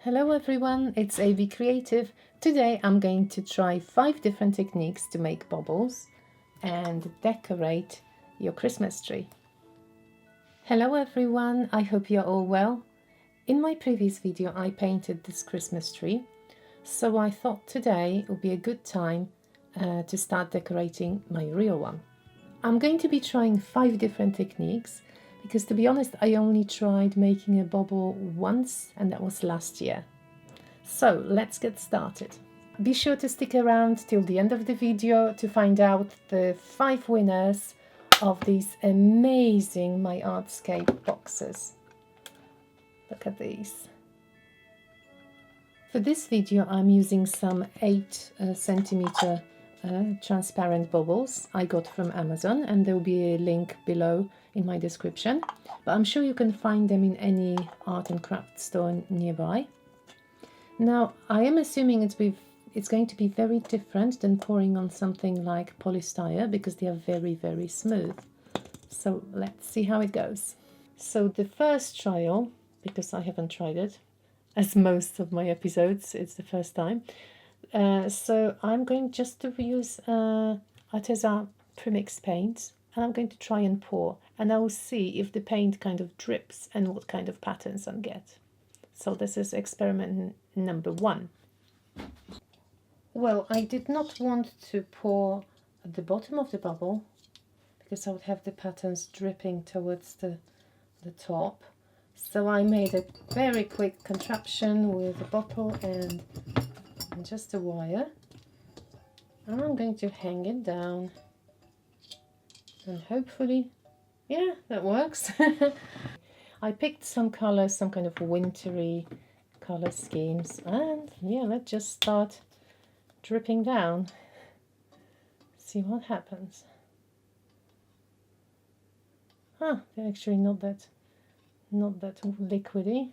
Hello everyone, it's ABcreative. Today I'm going to try 5 different techniques to make bubbles and decorate your Christmas tree. Hello everyone, I hope you're all well. In my previous video I painted this Christmas tree, so I thought today would be a good time to start decorating my real one. I'm going to be trying 5 different techniques because, to be honest, I only tried making a bubble once, and that was last year. So let's get started. Be sure to stick around till the end of the video to find out the 5 winners of these amazing My Artscape boxes. Look at these. For this video I'm using some 8 centimeter transparent bubbles I got from Amazon, and there will be a link below in my description, but I'm sure you can find them in any art and craft store nearby. Now I am assuming it's going to be very different than pouring on something like polystyrene because they are very smooth. So let's see how it goes. So the first trial, because I haven't tried it, as most of my episodes, it's the first time. So I'm going just to use Arteza Products paint, and I'm going to try and pour, and I will see if the paint kind of drips and what kind of patterns I get. So this is experiment number 1. Well, I did not want to pour at the bottom of the bubble because I would have the patterns dripping towards the top. So I made a very quick contraption with a bottle and just a wire, and I'm going to hang it down, and hopefully, yeah, that works. I picked some colors, some kind of wintry color schemes, and yeah, let's just start dripping down, see what happens. They're actually not that liquidy.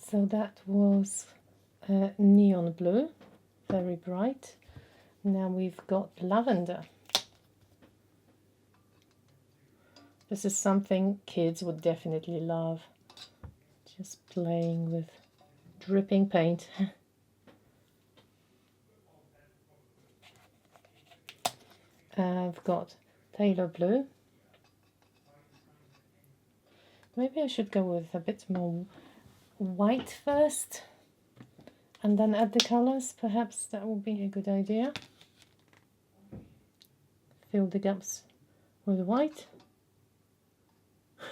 So that was neon blue, very bright. Now we've got lavender. This is something kids would definitely love. Just playing with dripping paint. I've got phthalo blue. Maybe I should go with a bit more white first and then add the colors. Perhaps that would be a good idea. Fill the gaps with white.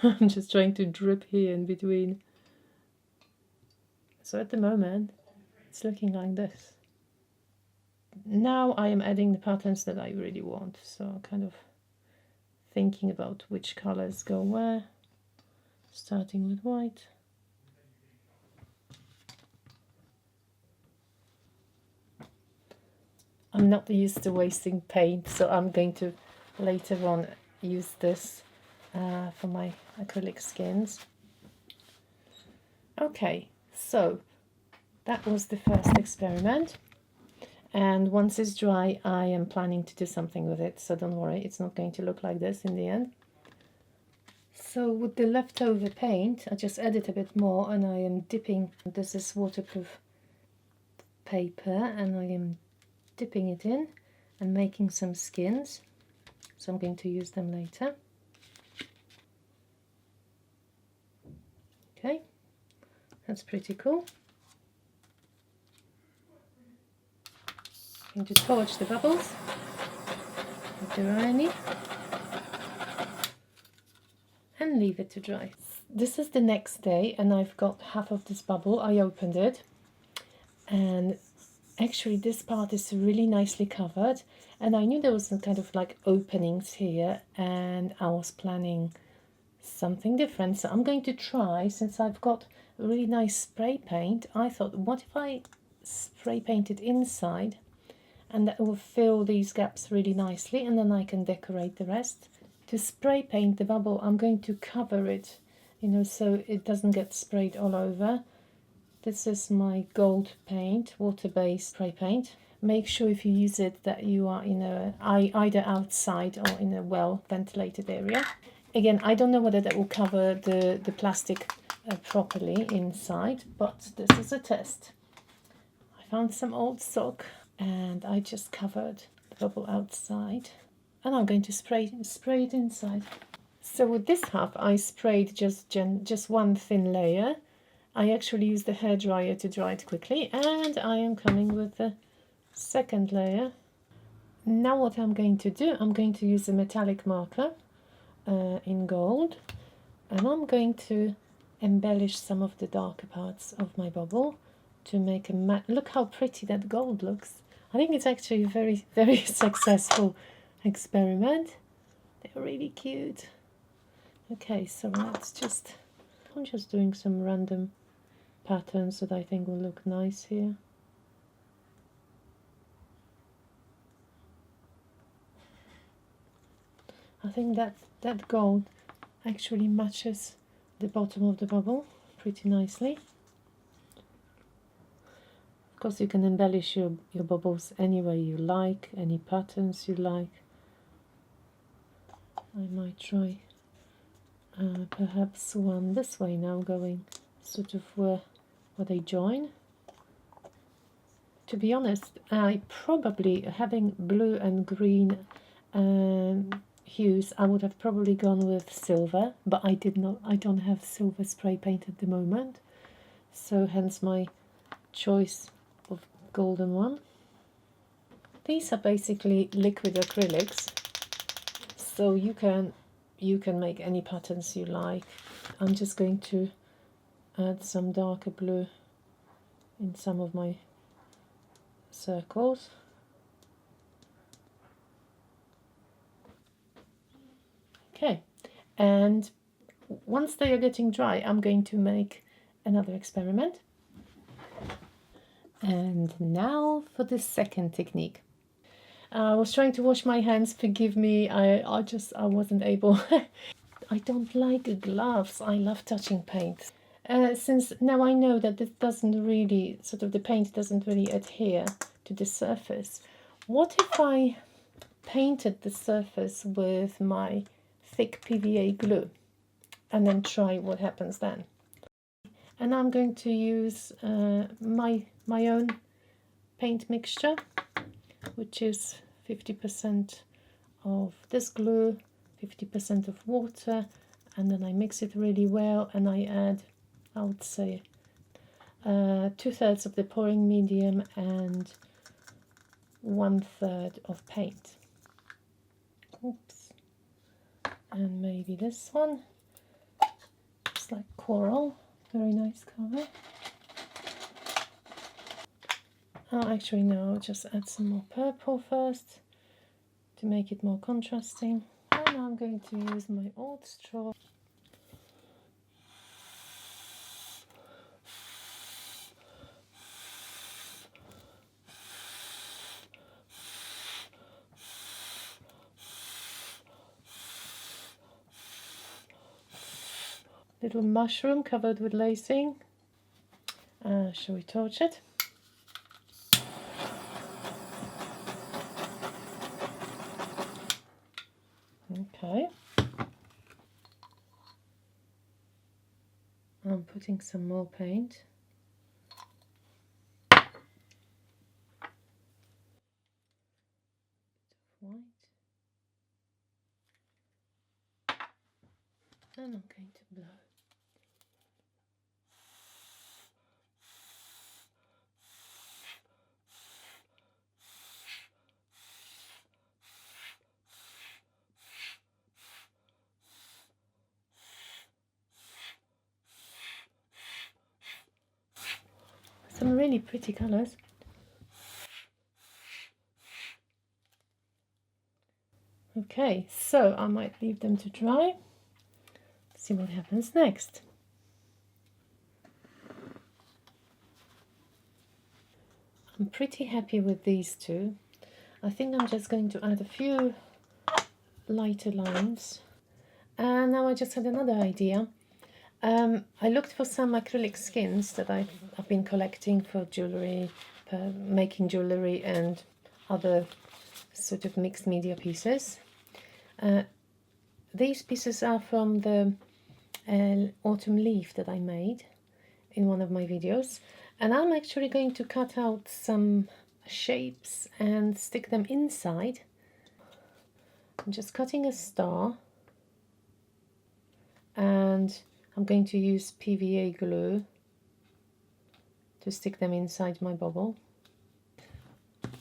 I'm just trying to drip here in between. So at the moment it's looking like this. Now I am adding the patterns that I really want, so kind of thinking about which colors go where, starting with white. I'm not used to wasting paint, so I'm going to later on use this for my acrylic skins. Okay, so that was the first experiment, and once it's dry I am planning to do something with it, so don't worry, it's not going to look like this in the end. So with the leftover paint I just added a bit more, and I am dipping, this is waterproof paper, and I am dipping it in and making some skins, so I'm going to use them later. Okay, that's pretty cool. I'm going to torch the bubbles if there are any and leave it to dry. This is the next day, and I've got half of this bubble. I opened it, and actually this part is really nicely covered, and I knew there was some kind of like openings here, and I was planning something different. So I'm going to try, since I've got really nice spray paint, I thought, what if I spray paint it inside, and that will fill these gaps really nicely, and then I can decorate the rest. To spray paint the bubble I'm going to cover it, so it doesn't get sprayed all over. This is my gold paint, water-based spray paint. make sure if you use it that you are in a either outside or in a well ventilated area. Again, I don't know whether that will cover the plastic properly inside, but this is a test. I found some old sock and I just covered the bubble outside, and I'm going to spray it inside. So with this half I sprayed just one thin layer. I actually used the hairdryer to dry it quickly, and I am coming with the second layer. Now what I'm going to do, I'm going to use a metallic marker in gold, and I'm going to embellish some of the darker parts of my bubble to make a matte. Look how pretty that gold looks. I think it's actually a very, very successful experiment. They're really cute. Okay, so I'm just doing some random patterns that I think will look nice here. I think that gold actually matches the bottom of the bubble pretty nicely. Of course, you can embellish your bubbles any way you like, any patterns you like. I might try perhaps one this way now, going sort of where they join. To be honest, I probably, having blue and green hues, I would have probably gone with silver, but I don't have silver spray paint at the moment, so hence my choice of golden one. These are basically liquid acrylics, so you can make any patterns you like. I'm just going to add some darker blue in some of my circles. Okay, and once they are getting dry, I'm going to make another experiment. And now for the second technique. I was trying to wash my hands, forgive me, I wasn't able. I don't like gloves, I love touching paint. Since now I know that this doesn't really, the paint doesn't really adhere to the surface, what if I painted the surface with my thick PVA glue and then try what happens then? And I'm going to use my own paint mixture, which is 50% of this glue, 50% of water, and then I mix it really well, and I add, I would say, 2/3 of the pouring medium and 1/3 of paint. Oops. And maybe this one. It's like coral, very nice color. Oh, actually no, I'll just add some more purple first to make it more contrasting. And I'm going to use my old straw. Little mushroom covered with lacing. Shall we torch it? Okay. I'm putting some more paint. White. And I'm going to blow. Some really pretty colors. Okay, so I might leave them to dry. See what happens next. I'm pretty happy with these two. I think I'm just going to add a few lighter lines. And now I just had another idea. I looked for some acrylic skins that I've been collecting for jewellery making jewellery and other sort of mixed media pieces. These pieces are from the autumn leaf that I made in one of my videos, and I'm actually going to cut out some shapes and stick them inside. I'm just cutting a star, and I'm going to use PVA glue to stick them inside my bubble.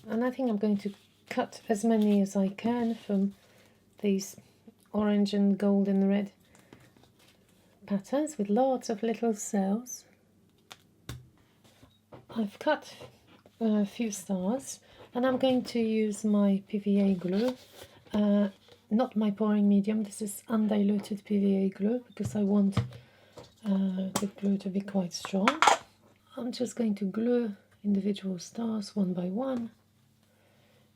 And I think I'm going to cut as many as I can from these orange and golden red patterns with lots of little cells. I've cut a few stars, and I'm going to use my PVA glue, not my pouring medium. This is undiluted PVA glue because I want the glue to be quite strong. I'm just going to glue individual stars one by one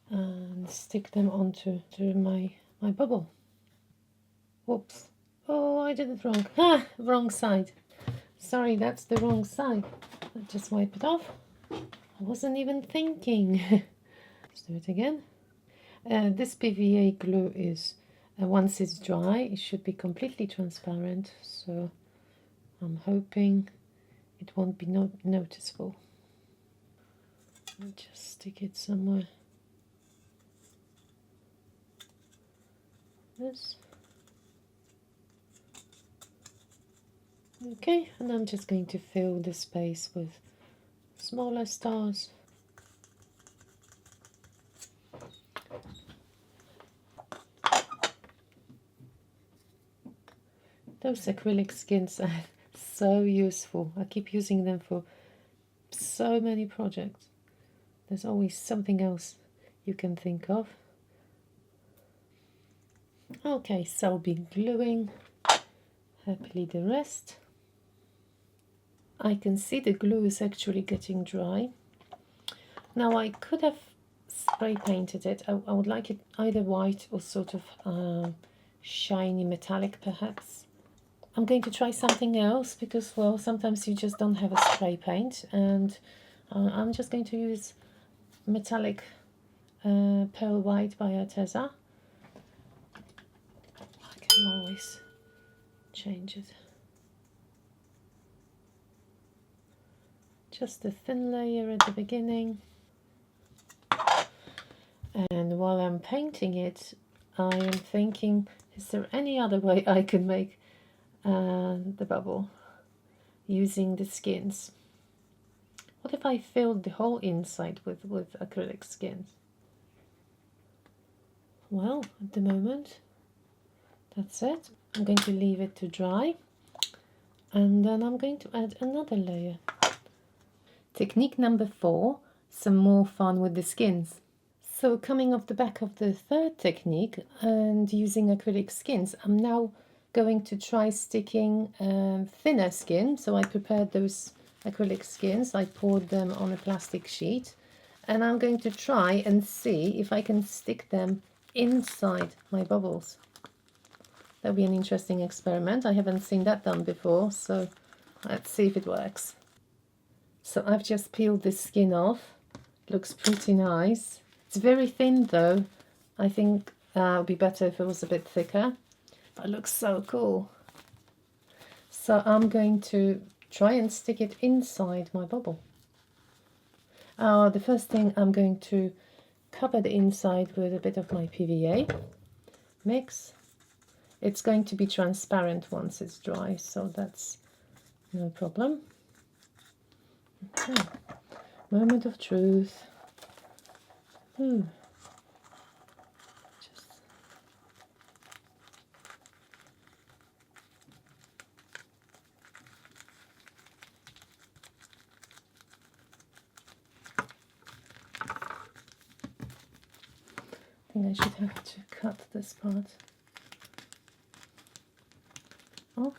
and stick them onto my bubble. Whoops. Oh, I did it wrong. Wrong side. Sorry, that's the wrong side. I'll just wipe it off. I wasn't even thinking. Let's do it again. This PVA glue is, once it's dry, it should be completely transparent. So I'm hoping it won't be noticeable. I'll just stick it somewhere. This. Okay, and I'm just going to fill the space with smaller stars. Those acrylic skins are so useful. I keep using them for so many projects. There's always something else you can think of. Okay, so I'll be gluing happily the rest. I can see the glue is actually getting dry. Now I could have spray painted it. I would like it either white or sort of shiny metallic perhaps. I'm going to try something else because, well, sometimes you just don't have a spray paint, and I'm just going to use metallic pearl white by Arteza. I can always change it. Just a thin layer at the beginning, and while I'm painting it I am thinking, is there any other way I could make the bubble using the skins? What if I filled the whole inside with acrylic skins? Well, at the moment that's it. I'm going to leave it to dry, and then I'm going to add another layer. Technique number 4, some more fun with the skins. So coming off the back of the third technique and using acrylic skins, I'm now going to try sticking thinner skin. So I prepared those acrylic skins, I poured them on a plastic sheet, and I'm going to try and see if I can stick them inside my bubbles. That'll be an interesting experiment. I haven't seen that done before, so let's see if it works. So I've just peeled this skin off. Looks pretty nice. It's very thin though. I think it would be better if it was a bit thicker. But it looks so cool. So I'm going to try and stick it inside my bubble. The first thing, I'm going to cover the inside with a bit of my PVA mix. It's going to be transparent once it's dry, so that's no problem. Okay. Moment of truth. Just I think I should have to cut this part off.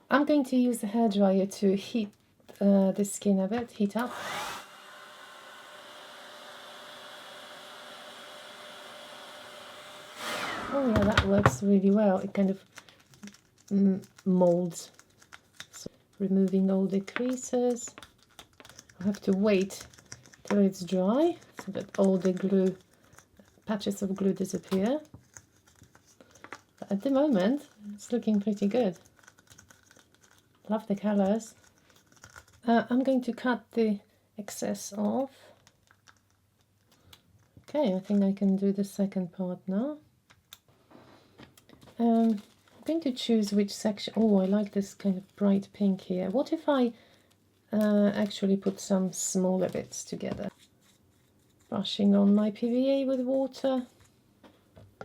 I'm going to use the hairdryer to heat the skin a bit, heat up. Oh yeah, that works really well. It kind of molds, so removing all the creases. I have to wait till it's dry so that all the glue, patches of glue, disappear. But at the moment it's looking pretty good. Love the colors. I'm going to cut the excess off. Okay, I think I can do the second part now. I'm going to choose which section. Oh, I like this kind of bright pink here. What if I actually put some smaller bits together? Brushing on my PVA with water.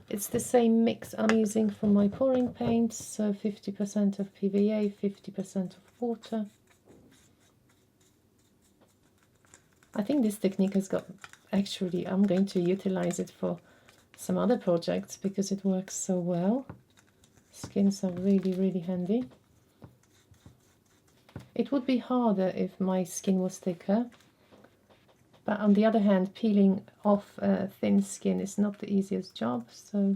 It's the same mix I'm using for my pouring paint, so 50% of PVA, 50% of water. I think this technique has got, actually I'm going to utilize it for some other projects because it works so well. Skins are really, really handy. It would be harder if my skin was thicker, but on the other hand, peeling off thin skin is not the easiest job, so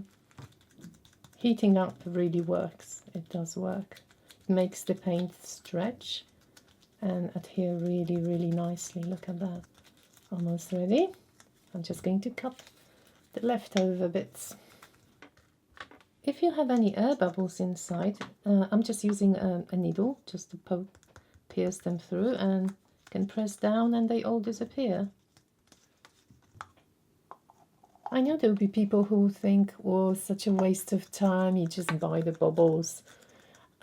heating up really works. It does work. It makes the paint stretch and adhere really, really nicely. Look at that. Almost ready. I'm just going to cut the leftover bits. If you have any air bubbles inside, I'm just using a needle just to pierce them through, and can press down and they all disappear. I know there will be people who think, oh, such a waste of time, you just buy the bubbles.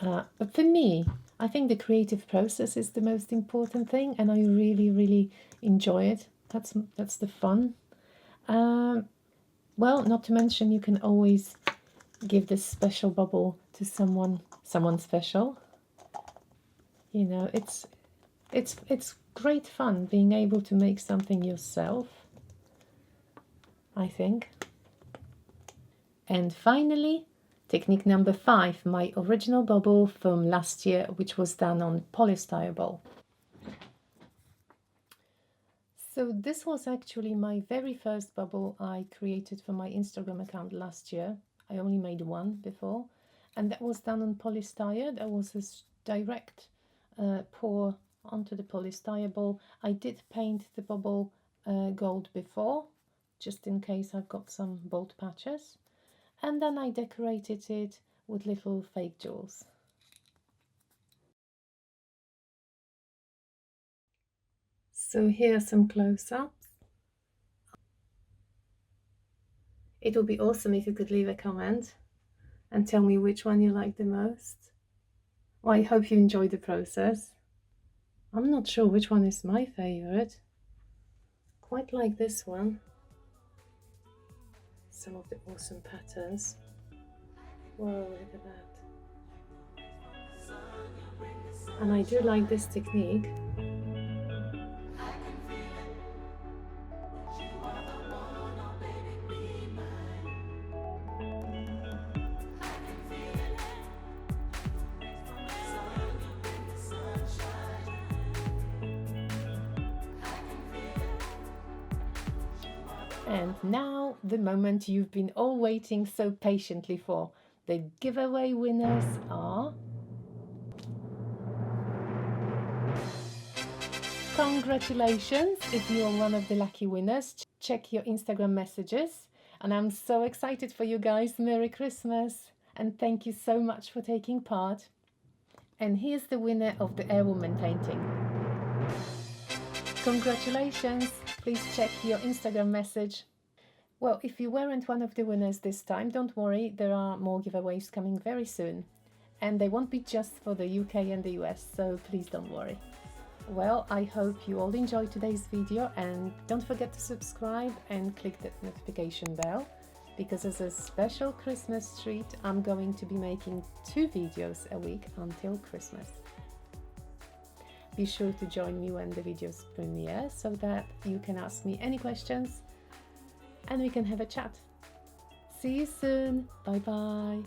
But for me, I think the creative process is the most important thing, and I really, really enjoy it. That's the fun. Well, not to mention, you can always give this special bubble to someone special. You know, it's great fun being able to make something yourself, I think. And finally, technique number 5, my original bubble from last year, which was done on polystyrene bowl. So this was actually my very first bubble I created for my Instagram account last year. I only made one before, and that was done on polystyrene. That was a direct pour onto the polystyrene bowl. I did paint the bubble gold before, just in case I've got some bold patches, and then I decorated it with little fake jewels. So here are some close-ups. It would be awesome if you could leave a comment and tell me which one you like the most. Well, I hope you enjoyed the process. I'm not sure which one is my favorite. Quite like this one. Some of the awesome patterns. Whoa, look at that. And I do like this technique. And now the moment you've been all waiting so patiently for. The giveaway winners are... Congratulations if you are one of the lucky winners. Check your Instagram messages. And I'm so excited for you guys. Merry Christmas. And thank you so much for taking part. And here's the winner of the Airwoman painting. Congratulations. Please check your Instagram message. Well, if you weren't one of the winners this time, don't worry, there are more giveaways coming very soon. And they won't be just for the UK and the US, so please don't worry. Well, I hope you all enjoyed today's video, and don't forget to subscribe and click the notification bell, because as a special Christmas treat, I'm going to be making 2 videos a week until Christmas. Be sure to join me when the videos premiere so that you can ask me any questions and we can have a chat. See you soon. Bye bye.